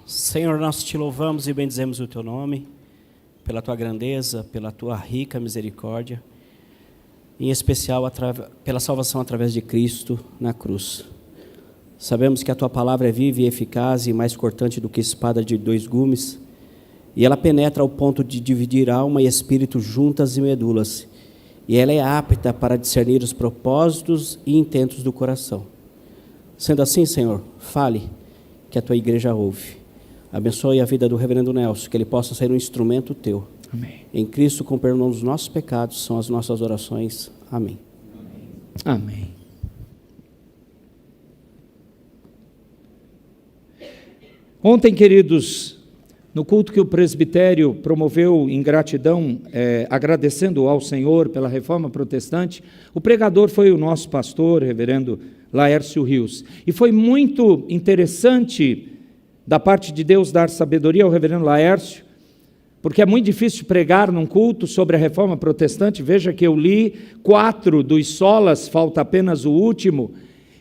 Senhor, nós te louvamos e bendizemos o teu nome, pela tua grandeza, pela tua rica misericórdia, em especial pela salvação através de Cristo na cruz. Sabemos que a tua palavra é viva e eficaz e mais cortante do que espada de dois gumes, e ela penetra ao ponto de dividir alma e espírito juntas e medulas, e ela é apta para discernir os propósitos e intentos do coração. Sendo assim, Senhor, fale, que a tua igreja ouve. Abençoe a vida do reverendo Nelson, que ele possa ser um instrumento teu. Amém. Em Cristo, com perdão dos nossos pecados, são as nossas orações. Amém. Amém. Ontem, queridos, no culto que o presbitério promoveu em gratidão, agradecendo ao Senhor pela reforma protestante, o pregador foi o nosso pastor, reverendo Laércio Rios. E foi muito interessante da parte de Deus dar sabedoria ao reverendo Laércio, porque é muito difícil pregar num culto sobre a reforma protestante. Veja que eu li 4 dos solas, falta apenas o último,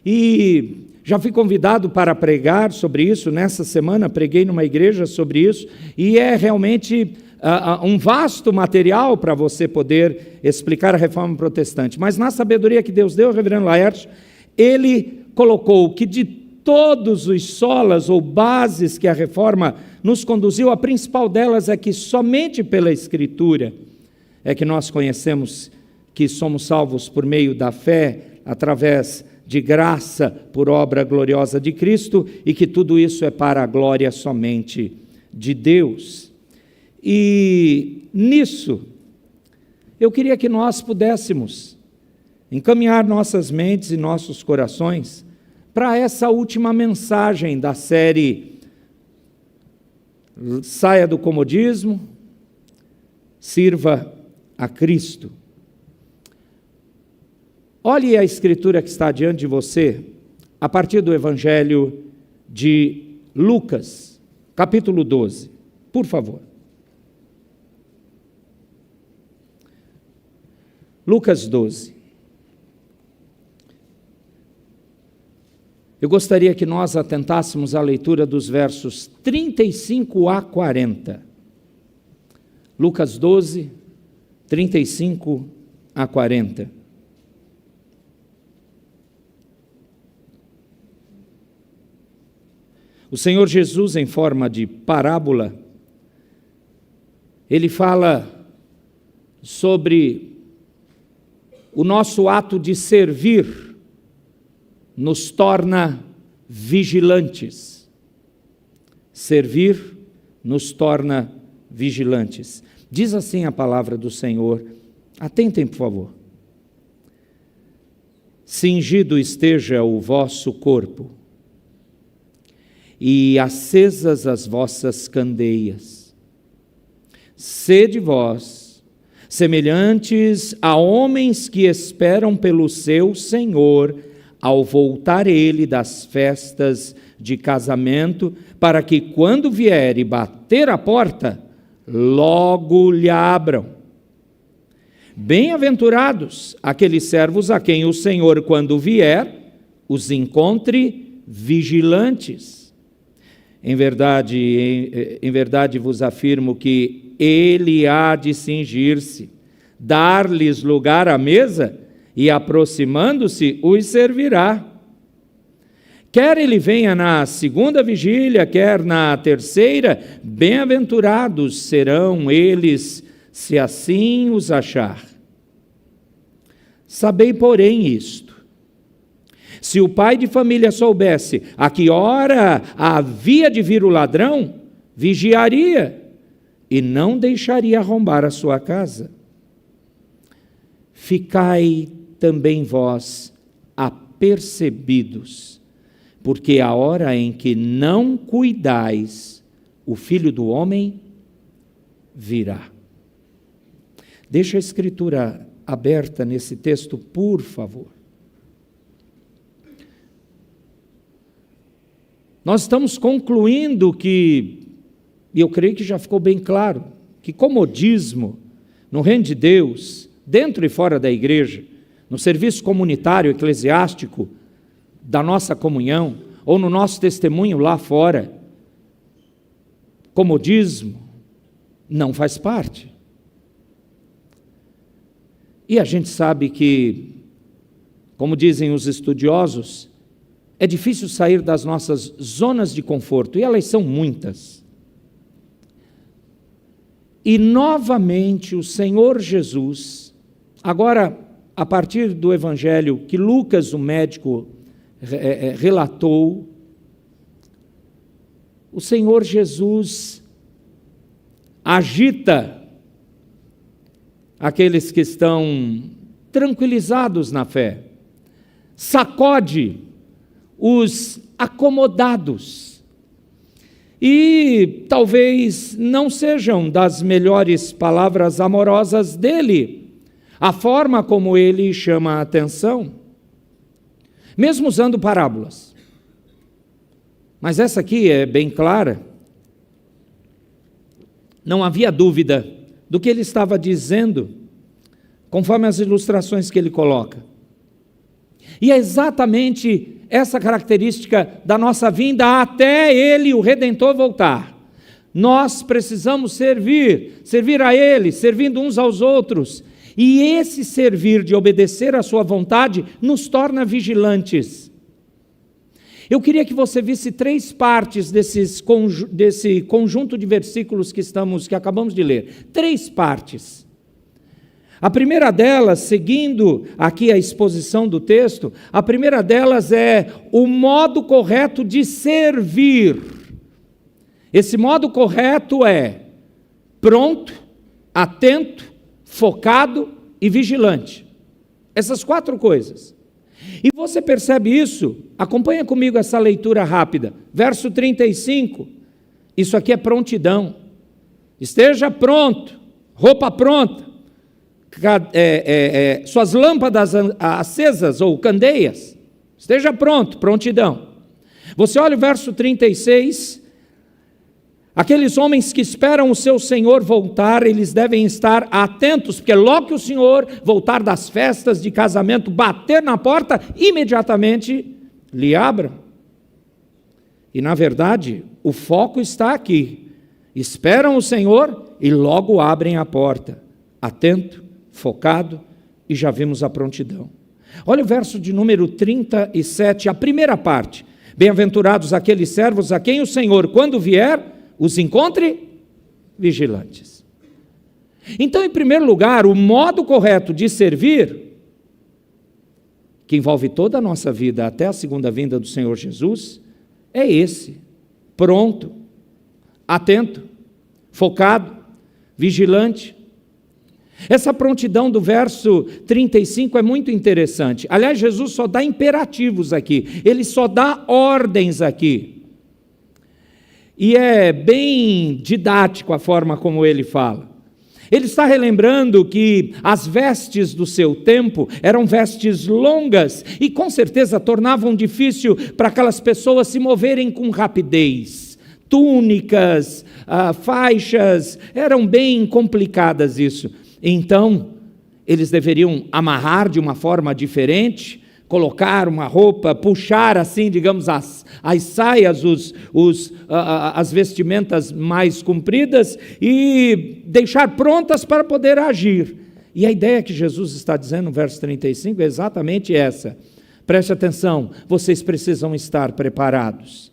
e já fui convidado para pregar sobre isso. Nessa semana preguei numa igreja sobre isso, e é realmente um vasto material para você poder explicar a reforma protestante. Mas na sabedoria que Deus deu ao reverendo Laércio, ele colocou que de todos os solas ou bases que a reforma nos conduziu, a principal delas é que somente pela Escritura é que nós conhecemos que somos salvos por meio da fé, através de graça, por obra gloriosa de Cristo, e que tudo isso é para a glória somente de Deus. E nisso, eu queria que nós pudéssemos encaminhar nossas mentes e nossos corações para essa última mensagem da série Saia do Comodismo, Sirva a Cristo. Olhe a escritura que está diante de você, a partir do Evangelho de Lucas, capítulo 12, por favor. Lucas 12. Eu gostaria que nós atentássemos à leitura dos versos 35 a 40. Lucas 12, 35 a 40. O Senhor Jesus, em forma de parábola, ele fala sobre o nosso ato de servir nos torna vigilantes. Servir nos torna vigilantes. Diz assim a palavra do Senhor. Atentem, por favor. Cingido esteja o vosso corpo, e acesas as vossas candeias. Sede vós, semelhantes a homens que esperam pelo seu Senhor, ao voltar ele das festas de casamento, para que quando vier e bater a porta, logo lhe abram. Bem-aventurados aqueles servos a quem o Senhor, quando vier, os encontre vigilantes. Em verdade vos afirmo que ele há de cingir-se, dar-lhes lugar à mesa, e aproximando-se, os servirá. Quer ele venha na segunda vigília, quer na terceira, bem-aventurados serão eles, se assim os achar. Sabei, porém, isto: se o pai de família soubesse a que hora havia de vir o ladrão, vigiaria e não deixaria arrombar a sua casa. Ficai também vós apercebidos, porque a hora em que não cuidais, o Filho do Homem virá. Deixa a escritura aberta nesse texto, por favor. Nós estamos concluindo que, e eu creio que já ficou bem claro, que comodismo no reino de Deus, dentro e fora da igreja, no serviço comunitário, eclesiástico, da nossa comunhão, ou no nosso testemunho lá fora, comodismo, não faz parte. E a gente sabe que, como dizem os estudiosos, é difícil sair das nossas zonas de conforto, e elas são muitas. E novamente o Senhor Jesus, agora a partir do evangelho que Lucas, o médico, relatou, o Senhor Jesus agita aqueles que estão tranquilizados na fé, sacode os acomodados. E talvez não sejam das melhores palavras amorosas dele, a forma como ele chama a atenção, mesmo usando parábolas. Mas essa aqui é bem clara. Não havia dúvida do que ele estava dizendo, conforme as ilustrações que ele coloca. E é exatamente essa característica da nossa vinda até ele, o Redentor, voltar. Nós precisamos servir a ele, servindo uns aos outros. E esse servir de obedecer à sua vontade nos torna vigilantes. Eu queria que você visse 3 partes desse conjunto de versículos que acabamos de ler. 3 partes. A primeira delas, seguindo aqui a exposição do texto, a primeira delas é o modo correto de servir. Esse modo correto é pronto, atento, focado e vigilante. Essas 4 coisas. E você percebe isso? Acompanha comigo essa leitura rápida. Verso 35. Isso aqui é prontidão. Esteja pronto, roupa pronta. Suas lâmpadas acesas ou candeias, esteja pronto, prontidão. Você olha o verso 36, aqueles homens que esperam o seu Senhor voltar, eles devem estar atentos, porque logo que o Senhor voltar das festas de casamento, bater na porta, imediatamente lhe abram. E na verdade, o foco está aqui, esperam o Senhor e logo abrem a porta, atento, focado, e já vimos a prontidão. Olha o verso de número 37, a primeira parte. Bem-aventurados aqueles servos a quem o Senhor, quando vier, os encontre vigilantes. Então, em primeiro lugar, o modo correto de servir, que envolve toda a nossa vida até a segunda vinda do Senhor Jesus, é esse: pronto, atento, focado, vigilante. Essa prontidão do verso 35 é muito interessante. Aliás, Jesus só dá imperativos aqui, ele só dá ordens aqui. E é bem didático a forma como ele fala. Ele está relembrando que as vestes do seu tempo eram vestes longas e com certeza tornavam difícil para aquelas pessoas se moverem com rapidez. Túnicas, faixas, eram bem complicadas isso. Então, eles deveriam amarrar de uma forma diferente, colocar uma roupa, puxar assim, digamos, as saias, as vestimentas mais compridas e deixar prontas para poder agir. E a ideia que Jesus está dizendo no verso 35 é exatamente essa. Preste atenção, vocês precisam estar preparados.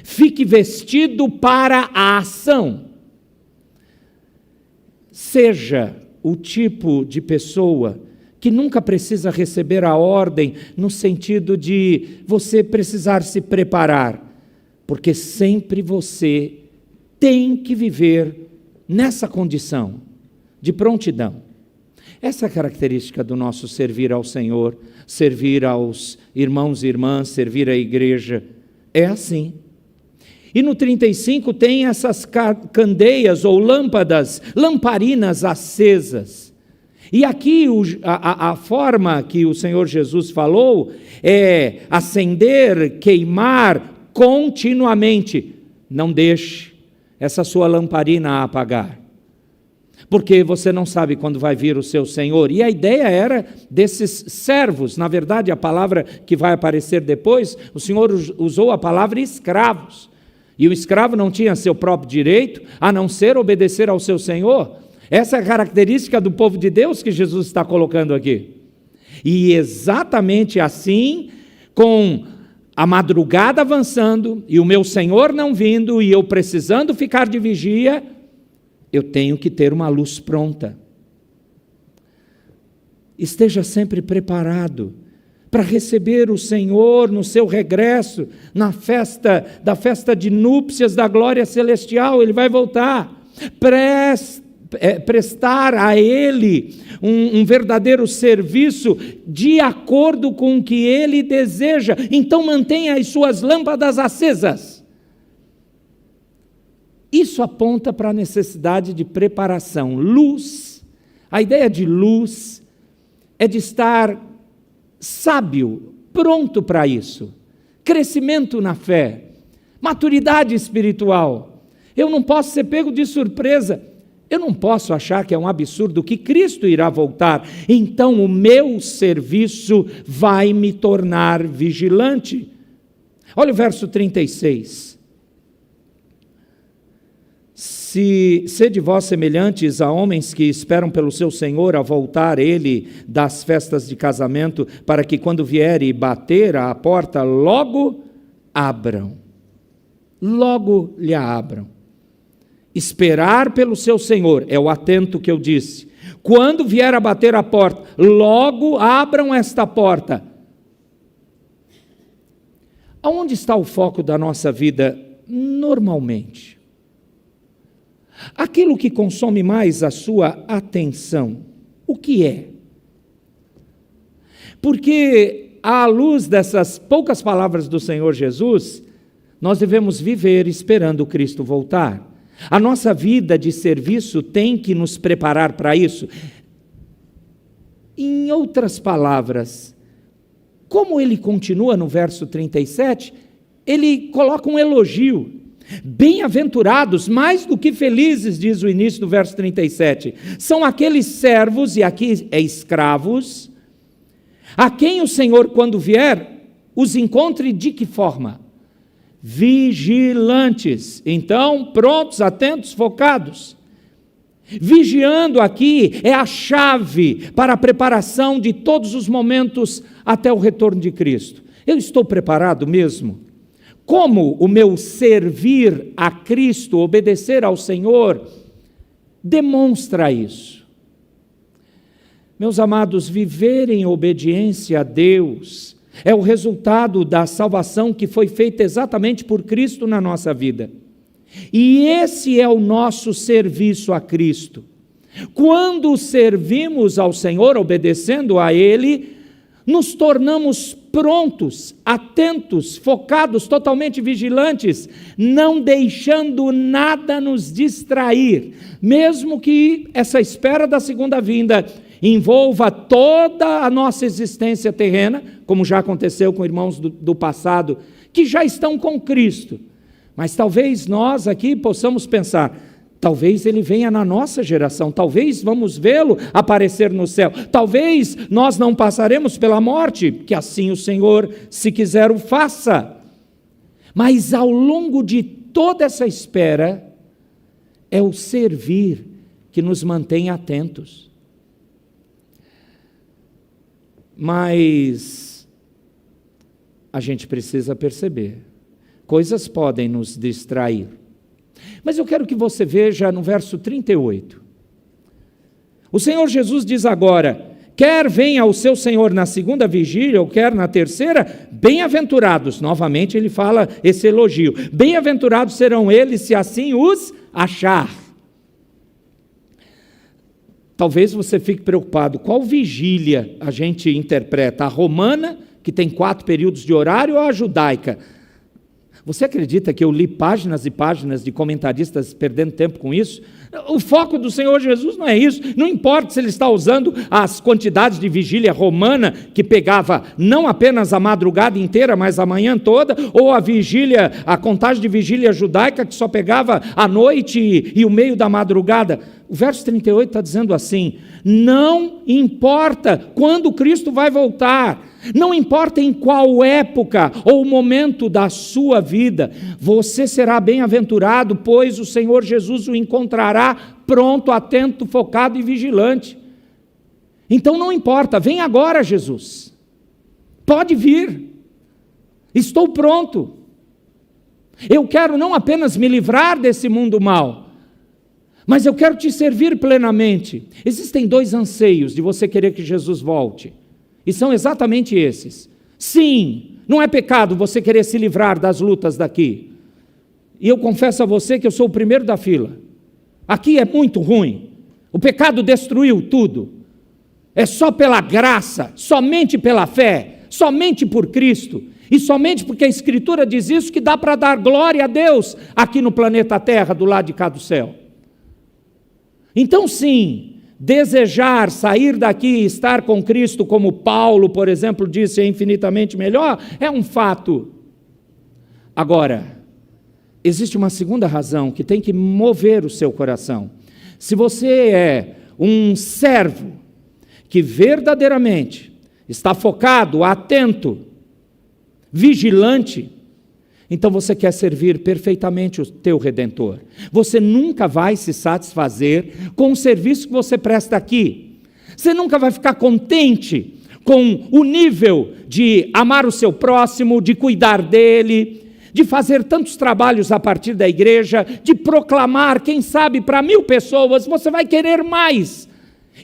Fique vestido para a ação. Seja o tipo de pessoa que nunca precisa receber a ordem no sentido de você precisar se preparar, porque sempre você tem que viver nessa condição de prontidão. Essa é a característica do nosso servir ao Senhor, servir aos irmãos e irmãs, servir à igreja, é assim. E no 35 tem essas candeias ou lâmpadas, lamparinas acesas. E aqui a forma que o Senhor Jesus falou é acender, queimar continuamente. Não deixe essa sua lamparina apagar, porque você não sabe quando vai vir o seu Senhor. E a ideia era desses servos, na verdade a palavra que vai aparecer depois, o Senhor usou a palavra escravos, E o escravo não tinha seu próprio direito, a não ser obedecer ao seu senhor. Essa é a característica do povo de Deus que Jesus está colocando aqui. E exatamente assim, com a madrugada avançando, e o meu Senhor não vindo, e eu precisando ficar de vigia, eu tenho que ter uma luz pronta. Esteja sempre preparado para receber o Senhor no seu regresso, na festa de núpcias da glória celestial. Ele vai voltar. Prestar a Ele um verdadeiro serviço de acordo com o que Ele deseja. Então mantenha as suas lâmpadas acesas. Isso aponta para a necessidade de preparação. Luz, a ideia de luz é de estar sábio, pronto para isso. Crescimento na fé, maturidade espiritual. Eu não posso ser pego de surpresa. Eu não posso achar que é um absurdo que Cristo irá voltar. Então o meu serviço vai me tornar vigilante. Olha o verso 36. Sede vós semelhantes a homens que esperam pelo seu Senhor a voltar ele das festas de casamento, para que quando vier e bater à porta, logo abram. Logo lhe abram. Esperar pelo seu Senhor, é o atento que eu disse. Quando vier a bater a porta, logo abram esta porta. Aonde está o foco da nossa vida normalmente? Aquilo que consome mais a sua atenção, o que é? Porque, à luz dessas poucas palavras do Senhor Jesus, nós devemos viver esperando Cristo voltar. A nossa vida de serviço tem que nos preparar para isso. Em outras palavras, como ele continua no verso 37, ele coloca um elogio. Bem-aventurados, mais do que felizes, diz o início do verso 37, são aqueles servos, e aqui é escravos, a quem o Senhor, quando vier, os encontre de que forma? Vigilantes. Então, prontos, atentos, focados. Vigiando aqui é a chave para a preparação de todos os momentos até o retorno de Cristo. Eu estou preparado mesmo? Como o meu servir a Cristo, obedecer ao Senhor, demonstra isso? Meus amados, viver em obediência a Deus é o resultado da salvação que foi feita exatamente por Cristo na nossa vida. E esse é o nosso serviço a Cristo. Quando servimos ao Senhor, obedecendo a Ele, nos tornamos prontos, atentos, focados, totalmente vigilantes, não deixando nada nos distrair, mesmo que essa espera da segunda vinda envolva toda a nossa existência terrena, como já aconteceu com irmãos do passado, que já estão com Cristo. Mas talvez nós aqui possamos pensar, talvez ele venha na nossa geração, talvez vamos vê-lo aparecer no céu, talvez nós não passaremos pela morte, que assim o Senhor, se quiser, o faça. Mas ao longo de toda essa espera, é o servir que nos mantém atentos. Mas a gente precisa perceber, coisas podem nos distrair. Mas eu quero que você veja no verso 38. O Senhor Jesus diz agora, quer venha o seu Senhor na segunda vigília, ou quer na terceira, bem-aventurados. Novamente ele fala esse elogio. Bem-aventurados serão eles, se assim os achar. Talvez você fique preocupado, qual vigília a gente interpreta? A romana, que tem 4 períodos de horário, ou a judaica? Você acredita que eu li páginas e páginas de comentaristas perdendo tempo com isso? O foco do Senhor Jesus não é isso. Não importa se ele está usando as quantidades de vigília romana, que pegava não apenas a madrugada inteira, mas a manhã toda, ou a contagem de vigília judaica, que só pegava a noite e o meio da madrugada. O verso 38 está dizendo assim, não importa quando Cristo vai voltar, Não importa em qual época ou momento da sua vida, você será bem-aventurado, pois o Senhor Jesus o encontrará pronto, atento, focado e vigilante. Então não importa, vem agora, Jesus. Pode vir. Estou pronto. Eu quero não apenas me livrar desse mundo mau, mas eu quero te servir plenamente. Existem 2 anseios de você querer que Jesus volte. E são exatamente esses. Sim, não é pecado você querer se livrar das lutas daqui. E eu confesso a você que eu sou o primeiro da fila. Aqui é muito ruim. O pecado destruiu tudo. É só pela graça, somente pela fé, somente por Cristo. E somente porque a Escritura diz isso que dá para dar glória a Deus aqui no planeta Terra, do lado de cá do céu. Então sim, desejar sair daqui e estar com Cristo, como Paulo, por exemplo, disse, é infinitamente melhor, é um fato. Agora, existe uma segunda razão que tem que mover o seu coração. Se você é um servo que verdadeiramente está focado, atento, vigilante, então você quer servir perfeitamente o teu Redentor. Você nunca vai se satisfazer com o serviço que você presta aqui. Você nunca vai ficar contente com o nível de amar o seu próximo, de cuidar dele, de fazer tantos trabalhos a partir da igreja, de proclamar, quem sabe, para 1000 pessoas. Você vai querer mais.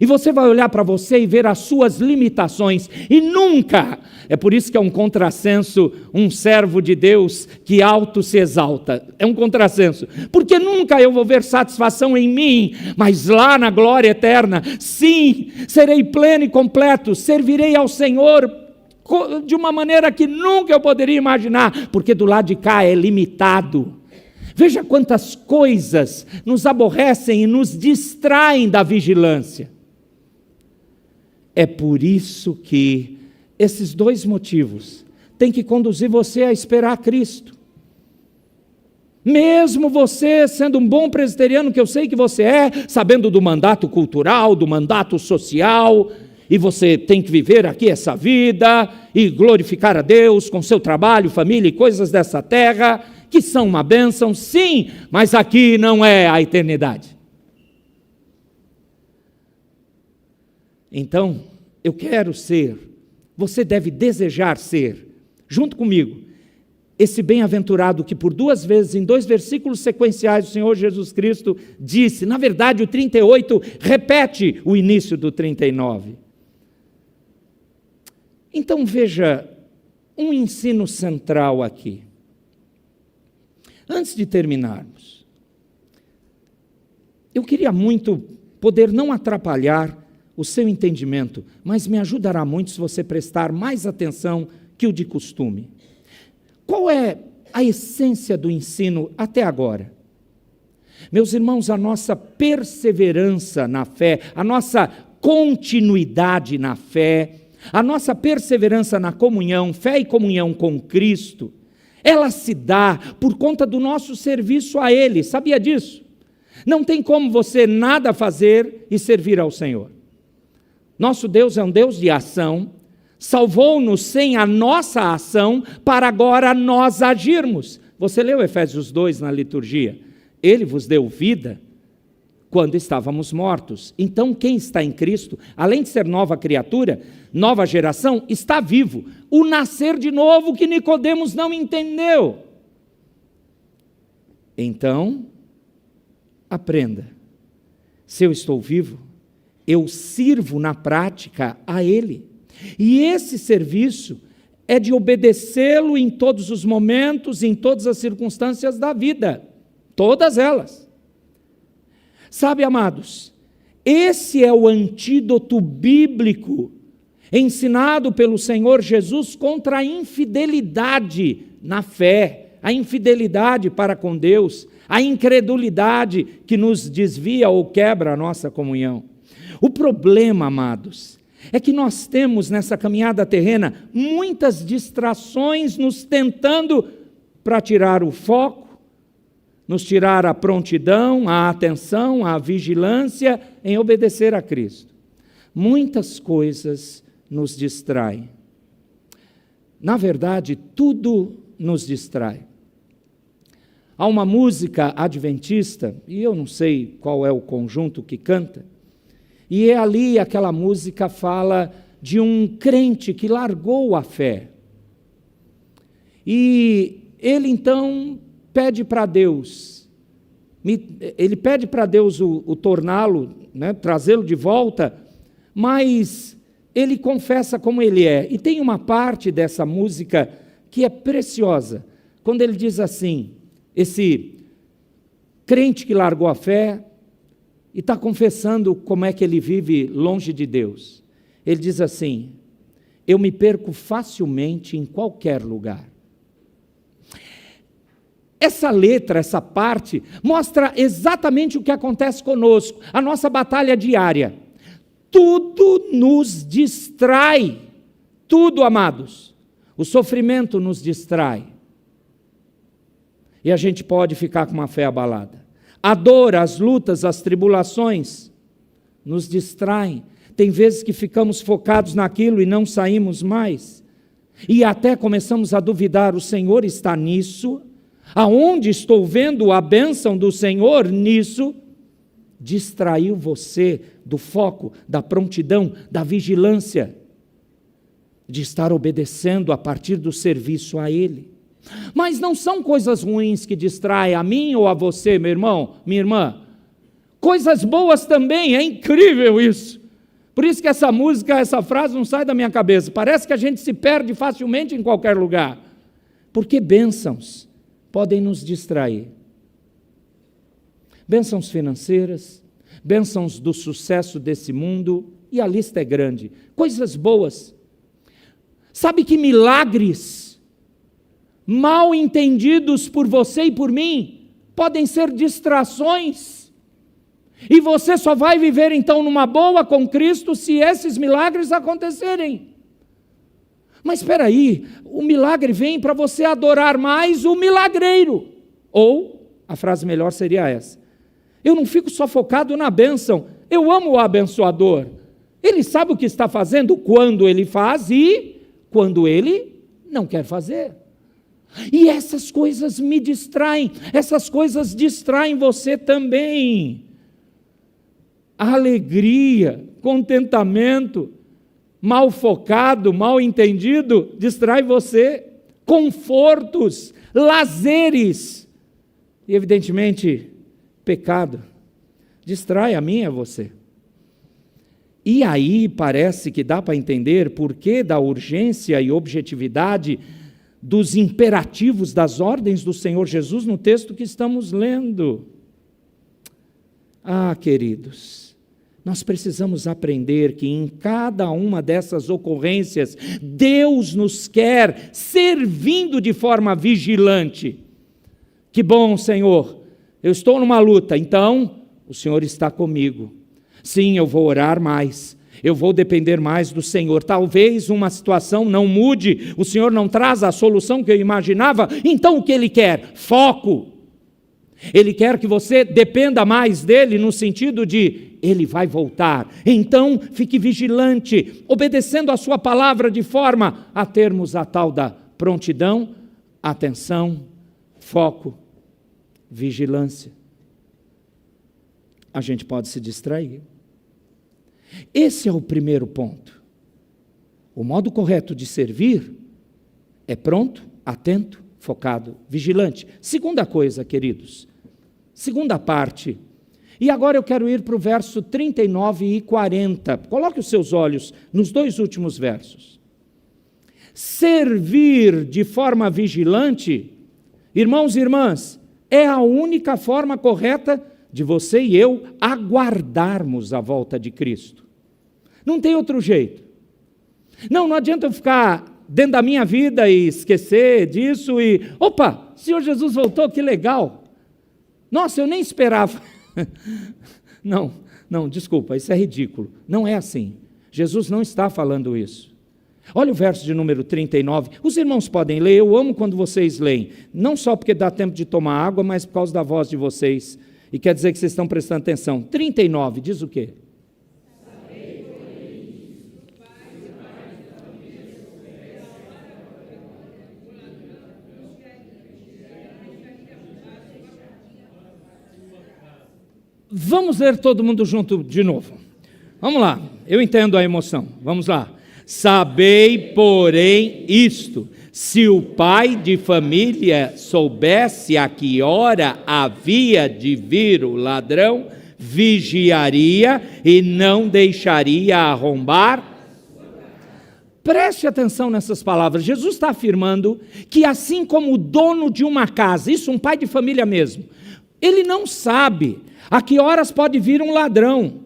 E você vai olhar para você e ver as suas limitações, e nunca, é por isso que é um contrassenso, um servo de Deus que alto se exalta, é um contrassenso, porque nunca eu vou ver satisfação em mim, mas lá na glória eterna, sim, serei pleno e completo, servirei ao Senhor de uma maneira que nunca eu poderia imaginar, porque do lado de cá é limitado. Veja quantas coisas nos aborrecem e nos distraem da vigilância. É por isso que esses 2 motivos têm que conduzir você a esperar Cristo. Mesmo você sendo um bom presbiteriano, que eu sei que você é, sabendo do mandato cultural, do mandato social, e você tem que viver aqui essa vida e glorificar a Deus com seu trabalho, família e coisas dessa terra, que são uma bênção, sim, mas aqui não é a eternidade. Então, eu quero ser, você deve desejar ser, junto comigo, esse bem-aventurado que por 2 vezes, em 2 versículos sequenciais, o Senhor Jesus Cristo disse, na verdade o 38 repete o início do 39. Então veja, um ensino central aqui. Antes de terminarmos, eu queria muito poder não atrapalhar o seu entendimento, mas me ajudará muito se você prestar mais atenção que o de costume. Qual é a essência do ensino até agora? Meus irmãos, a nossa perseverança na fé, a nossa continuidade na fé, a nossa perseverança na comunhão, fé e comunhão com Cristo, ela se dá por conta do nosso serviço a Ele, sabia disso? Não tem como você nada fazer e servir ao Senhor. Nosso Deus é um Deus de ação, salvou-nos sem a nossa ação, para agora nós agirmos. Você leu Efésios 2 na liturgia? Ele vos deu vida quando estávamos mortos. Então quem está em Cristo, além de ser nova criatura, nova geração, está vivo. O nascer de novo que Nicodemos não entendeu. Então, aprenda. Se eu estou vivo, eu sirvo na prática a Ele. E esse serviço é de obedecê-lo em todos os momentos, em todas as circunstâncias da vida. Todas elas. Sabe, amados, esse é o antídoto bíblico ensinado pelo Senhor Jesus contra a infidelidade na fé, a infidelidade para com Deus, a incredulidade que nos desvia ou quebra a nossa comunhão. O problema, amados, é que nós temos nessa caminhada terrena muitas distrações nos tentando para tirar o foco, nos tirar a prontidão, a atenção, a vigilância em obedecer a Cristo. Muitas coisas nos distraem. Na verdade, tudo nos distrai. Há uma música adventista, e eu não sei qual é o conjunto que canta, e ali aquela música fala de um crente que largou a fé. E ele então pede para Deus, ele pede para Deus o torná-lo, né, trazê-lo de volta, mas ele confessa como ele é. E tem uma parte dessa música que é preciosa, quando ele diz assim, esse crente que largou a fé e está confessando como é que ele vive longe de Deus. Ele diz assim, eu me perco facilmente em qualquer lugar. Essa letra, essa parte, mostra exatamente o que acontece conosco, a nossa batalha diária. Tudo nos distrai, tudo, amados. O sofrimento nos distrai. E a gente pode ficar com uma fé abalada. A dor, as lutas, as tribulações nos distraem. Tem vezes que ficamos focados naquilo e não saímos mais. E até começamos a duvidar, o Senhor está nisso? Aonde estou vendo a bênção do Senhor nisso? Distraiu você do foco, da prontidão, da vigilância, de estar obedecendo a partir do serviço a Ele. Mas não são coisas ruins que distraem a mim ou a você, meu irmão, minha irmã. Coisas boas também, é incrível isso. Por isso que essa música, essa frase não sai da minha cabeça. Parece que a gente se perde facilmente em qualquer lugar. Porque bênçãos podem nos distrair. Bênçãos financeiras, bênçãos do sucesso desse mundo, e a lista é grande. Coisas boas. Sabe que milagres, mal entendidos por você e por mim, podem ser distrações. E você só vai viver então numa boa com Cristo se esses milagres acontecerem. Mas espera aí, o milagre vem para você adorar mais o milagreiro. Ou, a frase melhor seria essa, eu não fico só focado na bênção, eu amo o abençoador. Ele sabe o que está fazendo, quando ele faz e quando ele não quer fazer. E essas coisas me distraem, essas coisas distraem você também. A alegria, contentamento, mal focado, mal entendido, distrai você. Confortos, lazeres, e evidentemente, pecado, distrai a mim e a você. E aí parece que dá para entender por que da urgência e objetividade dos imperativos das ordens do Senhor Jesus no texto que estamos lendo. Ah, queridos, nós precisamos aprender que em cada uma dessas ocorrências, Deus nos quer servindo de forma vigilante. Que bom, Senhor, eu estou numa luta, então o Senhor está comigo. Sim, eu vou orar mais, eu vou depender mais do Senhor. Talvez uma situação não mude, o Senhor não traz a solução que eu imaginava, então o que Ele quer? Foco. Ele quer que você dependa mais dEle no sentido de, Ele vai voltar. Então, fique vigilante, obedecendo a sua palavra de forma a termos a tal da prontidão, atenção, foco, vigilância. A gente pode se distrair. Esse é o primeiro ponto. O modo correto de servir é pronto, atento, focado, vigilante. Segunda coisa, queridos, segunda parte. E agora eu quero ir para o verso 39 e 40. Coloque os seus olhos nos dois últimos versos. Servir de forma vigilante, irmãos e irmãs, é a única forma correta de você e eu aguardarmos a volta de Cristo. Não tem outro jeito. Não adianta eu ficar dentro da minha vida e esquecer disso e, opa, o Senhor Jesus voltou, que legal. Nossa, eu nem esperava. Não, desculpa, isso é ridículo. Não é assim. Jesus não está falando isso. Olha o verso de número 39. Os irmãos podem ler, eu amo quando vocês leem. Não só porque dá tempo de tomar água, mas por causa da voz de vocês. E quer dizer que vocês estão prestando atenção. 39, diz o quê? Vamos ler todo mundo junto de novo. Vamos lá, eu entendo a emoção. Vamos lá. Sabei, porém, isto: se o pai de família soubesse a que hora havia de vir o ladrão, vigiaria e não deixaria arrombar. Preste atenção nessas palavras. Jesus está afirmando que assim como o dono de uma casa, isso um pai de família mesmo, ele não sabe a que horas pode vir um ladrão,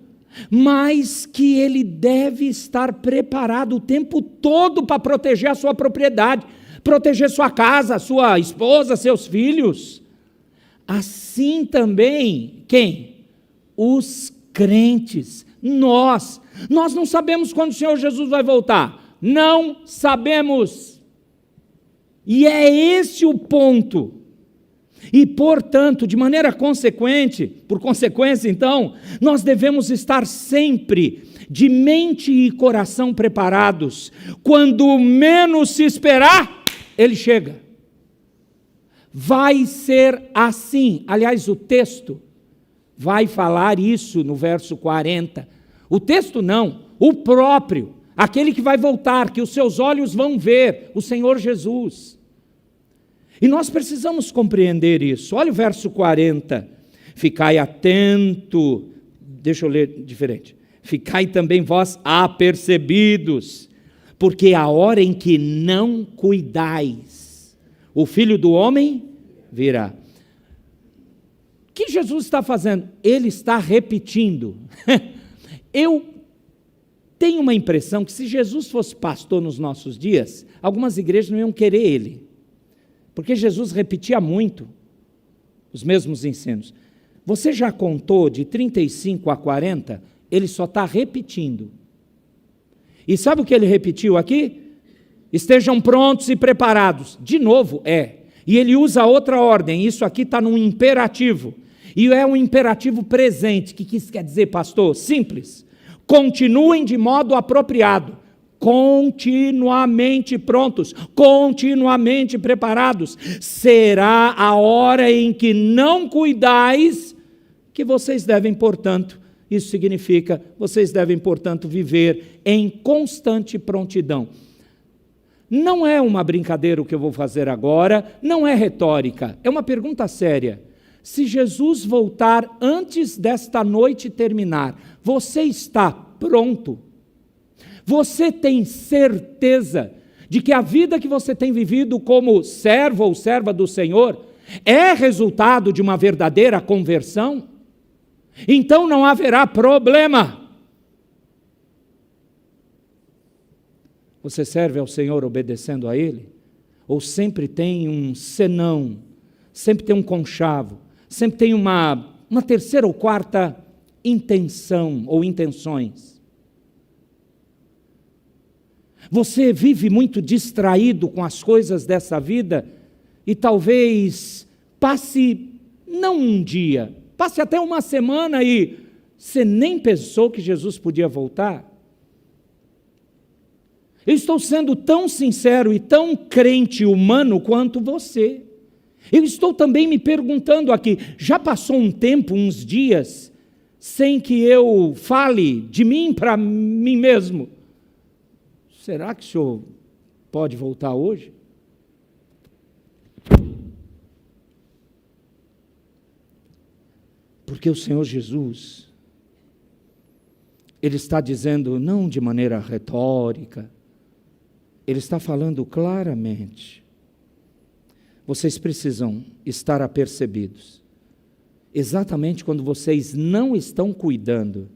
mas que ele deve estar preparado o tempo todo para proteger a sua propriedade, proteger sua casa, sua esposa, seus filhos. Assim também, quem? Os crentes, nós não sabemos quando o Senhor Jesus vai voltar. Não sabemos. E é esse o ponto. E, portanto, de maneira consequente, por consequência, então, nós devemos estar sempre de mente e coração preparados. Quando menos se esperar, ele chega. Vai ser assim. Aliás, o texto vai falar isso no verso 40. O texto não, o próprio. Aquele que vai voltar, que os seus olhos vão ver, o Senhor Jesus. E nós precisamos compreender isso. Olha o verso 40. Ficai atento, deixa eu ler diferente. Ficai também vós apercebidos, porque a hora em que não cuidais, o Filho do Homem virá. O que Jesus está fazendo? Ele está repetindo. Eu tenho uma impressão que se Jesus fosse pastor nos nossos dias, algumas igrejas não iam querer ele, porque Jesus repetia muito os mesmos ensinos. Você já contou de 35 a 40? Ele só está repetindo. E sabe o que ele repetiu aqui? Estejam prontos e preparados. De novo, E ele usa outra ordem, isso aqui está num imperativo. E é um imperativo presente. O que isso quer dizer, pastor? Simples. Continuem de modo apropriado, continuamente prontos, continuamente preparados. Será a hora em que não cuidais que vocês devem, portanto, isso significa, vocês devem, portanto, viver em constante prontidão. Não é uma brincadeira o que eu vou fazer agora, não é retórica, é uma pergunta séria. Se Jesus voltar antes desta noite terminar, você está pronto? Você tem certeza de que a vida que você tem vivido como servo ou serva do Senhor é resultado de uma verdadeira conversão? Então não haverá problema. Você serve ao Senhor obedecendo a Ele? Ou sempre tem um senão, sempre tem um conchavo, sempre tem uma terceira ou quarta intenção ou intenções? Você vive muito distraído com as coisas dessa vida e talvez passe, não um dia, passe até uma semana e você nem pensou que Jesus podia voltar? Eu estou sendo tão sincero e tão crente humano quanto você. Eu estou também me perguntando aqui, já passou um tempo, uns dias, sem que eu fale de mim para mim mesmo? Será que o senhor pode voltar hoje? Porque o Senhor Jesus, Ele está dizendo, não de maneira retórica, Ele está falando claramente. Vocês precisam estar apercebidos. Exatamente quando vocês não estão cuidando,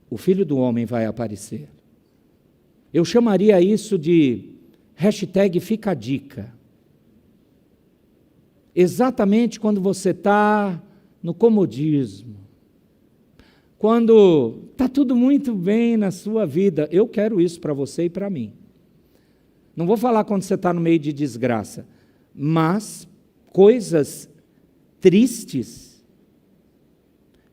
o Filho do Homem vai aparecer. Eu chamaria isso de #fica a dica. Exatamente quando você está no comodismo, quando está tudo muito bem na sua vida. Eu quero isso para você e para mim. Não vou falar quando você está no meio de desgraça, mas coisas tristes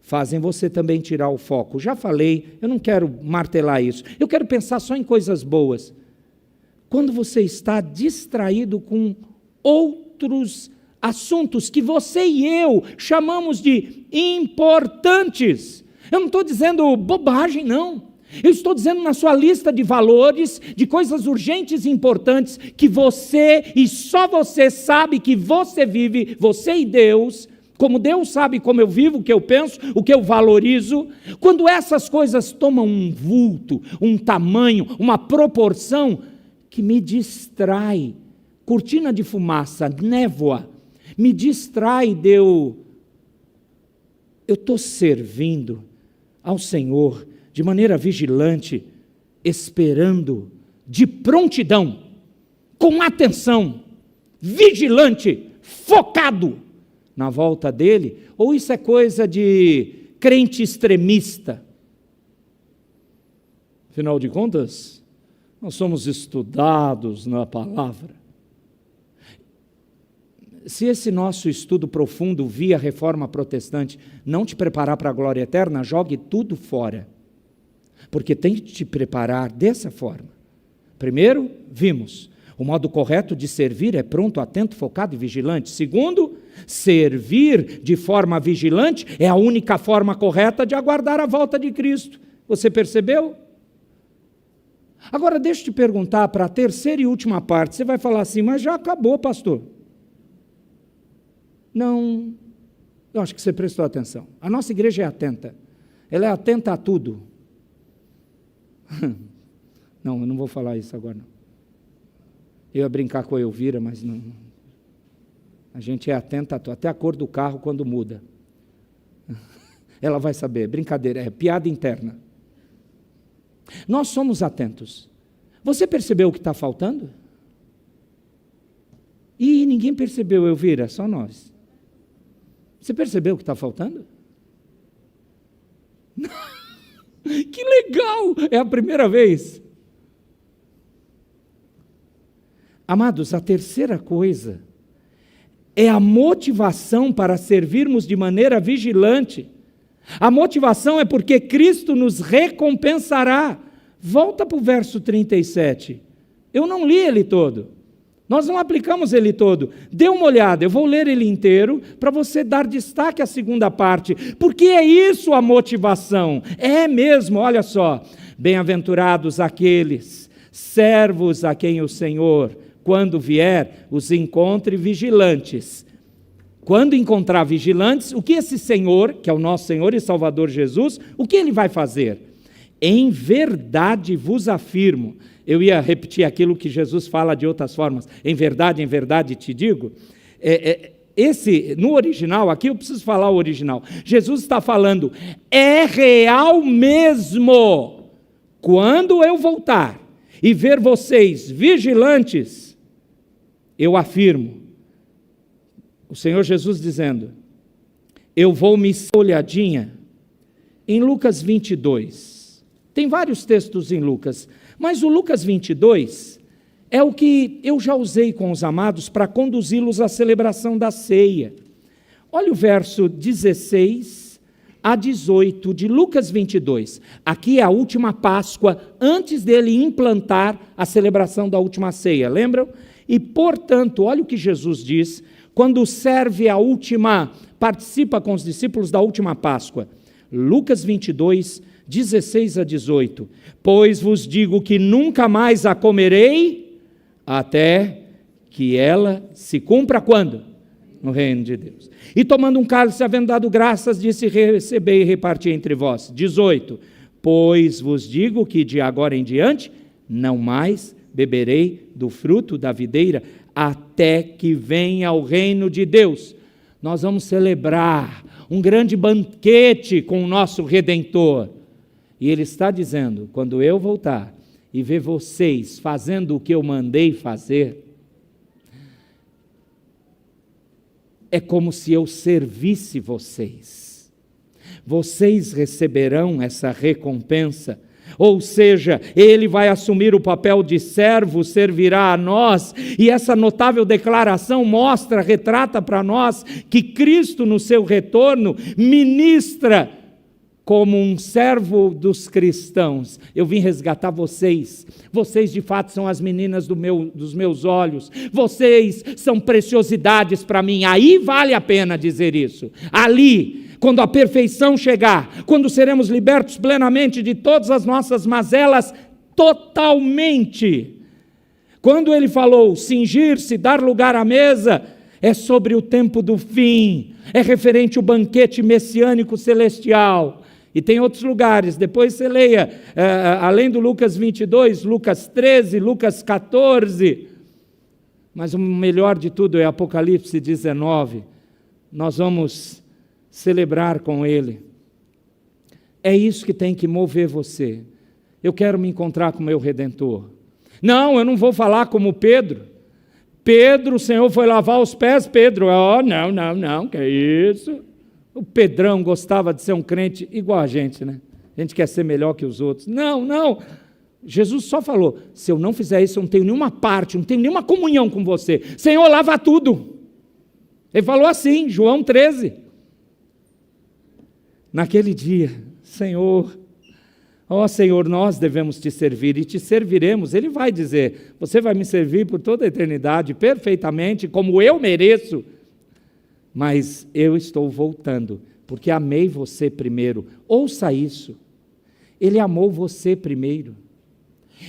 fazem você também tirar o foco. Já falei, eu não quero martelar isso. Eu quero pensar só em coisas boas. Quando você está distraído com outros assuntos que você e eu chamamos de importantes. Eu não estou dizendo bobagem, não. Eu estou dizendo na sua lista de valores, de coisas urgentes e importantes, que você e só você sabe que você vive, você e Deus, como Deus sabe como eu vivo, o que eu penso, o que eu valorizo. Quando essas coisas tomam um vulto, um tamanho, uma proporção que me distrai, cortina de fumaça, névoa, me distrai de eu estou servindo ao Senhor de maneira vigilante, esperando, de prontidão, com atenção, vigilante, focado na volta dele, ou isso é coisa de crente extremista? Afinal de contas, nós somos estudados na palavra. Se esse nosso estudo profundo via reforma protestante não te preparar para a glória eterna, jogue tudo fora. Porque tem que te preparar dessa forma. Primeiro, vimos, o modo correto de servir é pronto, atento, focado e vigilante. Segundo, servir de forma vigilante é a única forma correta de aguardar a volta de Cristo. Você percebeu? Agora deixa eu te perguntar para a terceira e última parte. Você vai falar assim, mas já acabou, pastor. Não, eu acho que você prestou atenção. A nossa igreja é atenta. Ela é atenta a tudo. Não, eu não vou falar isso agora, não. Eu ia brincar com a Elvira, mas não. A gente é atenta a tudo, até a cor do carro quando muda. Ela vai saber, brincadeira, é piada interna. Nós somos atentos. Você percebeu o que está faltando? E ninguém percebeu, Elvira, só nós. Você percebeu o que está faltando? Que legal! É a primeira vez. Amados, a terceira coisa é a motivação para servirmos de maneira vigilante. A motivação é porque Cristo nos recompensará. Volta para o verso 37. Eu não li ele todo. Nós não aplicamos ele todo. Dê uma olhada, eu vou ler ele inteiro para você dar destaque à segunda parte. Porque é isso a motivação. É mesmo, olha só. Bem-aventurados aqueles servos a quem o Senhor, quando vier, os encontre vigilantes. Quando encontrar vigilantes, o que esse Senhor, que é o nosso Senhor e Salvador Jesus, o que ele vai fazer? Em verdade vos afirmo. Eu ia repetir aquilo que Jesus fala de outras formas. Em verdade te digo. No original, aqui eu preciso falar o original. Jesus está falando, é real mesmo. Quando eu voltar e ver vocês vigilantes, eu afirmo. O Senhor Jesus dizendo, eu vou me olhadinha em Lucas 22. Tem vários textos em Lucas, mas o Lucas 22 é o que eu já usei com os amados para conduzi-los à celebração da ceia. Olha o verso 16 a 18 de Lucas 22. Aqui é a última Páscoa, antes dele implantar a celebração da última ceia, lembram? E, portanto, olha o que Jesus diz, quando serve a última, participa com os discípulos da última Páscoa. Lucas 22, 16 a 18. Pois vos digo que nunca mais a comerei, até que ela se cumpra quando? No reino de Deus. E tomando um cálice, havendo dado graças, disse, recebei e reparti entre vós. 18. Pois vos digo que de agora em diante, não mais beberei do fruto da videira, até que venha o reino de Deus. Nós vamos celebrar um grande banquete com o nosso Redentor. E ele está dizendo, quando eu voltar e ver vocês fazendo o que eu mandei fazer, é como se eu servisse vocês. Vocês receberão essa recompensa. Ou seja, ele vai assumir o papel de servo, servirá a nós, e essa notável declaração mostra, retrata para nós, que Cristo no seu retorno ministra como um servo dos cristãos, eu vim resgatar vocês. Vocês de fato são as meninas dos meus olhos. Vocês são preciosidades para mim. Aí vale a pena dizer isso. Ali, quando a perfeição chegar, quando seremos libertos plenamente de todas as nossas mazelas, totalmente. Quando ele falou cingir-se, dar lugar à mesa, é sobre o tempo do fim. É referente ao banquete messiânico celestial. E tem outros lugares, depois você leia, além do Lucas 22, Lucas 13, Lucas 14, mas o melhor de tudo é Apocalipse 19, nós vamos celebrar com ele. É isso que tem que mover você. Eu quero me encontrar com o meu Redentor. Não, eu não vou falar como Pedro. Pedro, o Senhor foi lavar os pés, Pedro, não, que é isso? O Pedrão gostava de ser um crente igual a gente, né? A gente quer ser melhor que os outros. Não. Jesus só falou, se eu não fizer isso, eu não tenho nenhuma parte, não tenho nenhuma comunhão com você. Senhor, lava tudo. Ele falou assim, João 13. Naquele dia, Senhor, Senhor, nós devemos te servir e te serviremos. Ele vai dizer, você vai me servir por toda a eternidade, perfeitamente, como eu mereço. Mas eu estou voltando, porque amei você primeiro. Ouça isso. Ele amou você primeiro.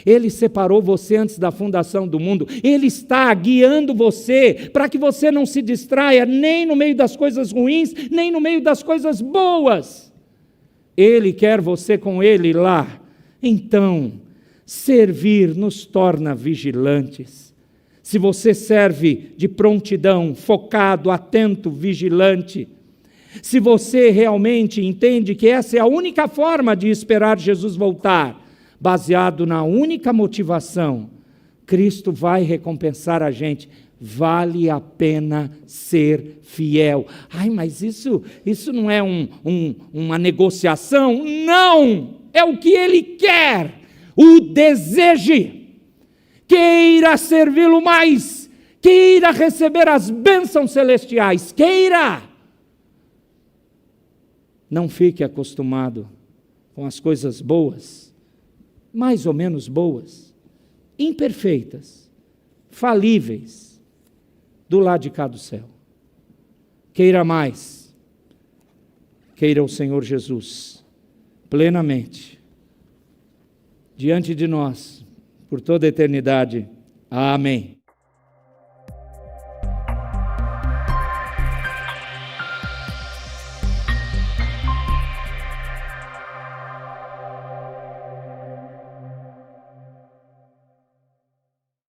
Ele separou você antes da fundação do mundo. Ele está guiando você para que você não se distraia nem no meio das coisas ruins, nem no meio das coisas boas. Ele quer você com Ele lá. Então, servir nos torna vigilantes. Se você serve de prontidão, focado, atento, vigilante, se você realmente entende que essa é a única forma de esperar Jesus voltar, baseado na única motivação, Cristo vai recompensar a gente. Vale a pena ser fiel. Mas isso não é uma negociação? Não! É o que Ele quer. O deseje. Queira servi-lo mais, queira receber as bênçãos celestiais, queira. Não fique acostumado com as coisas boas, mais ou menos boas, imperfeitas, falíveis, do lado de cá do céu. Queira mais, queira o Senhor Jesus, plenamente, diante de nós, por toda a eternidade. Amém.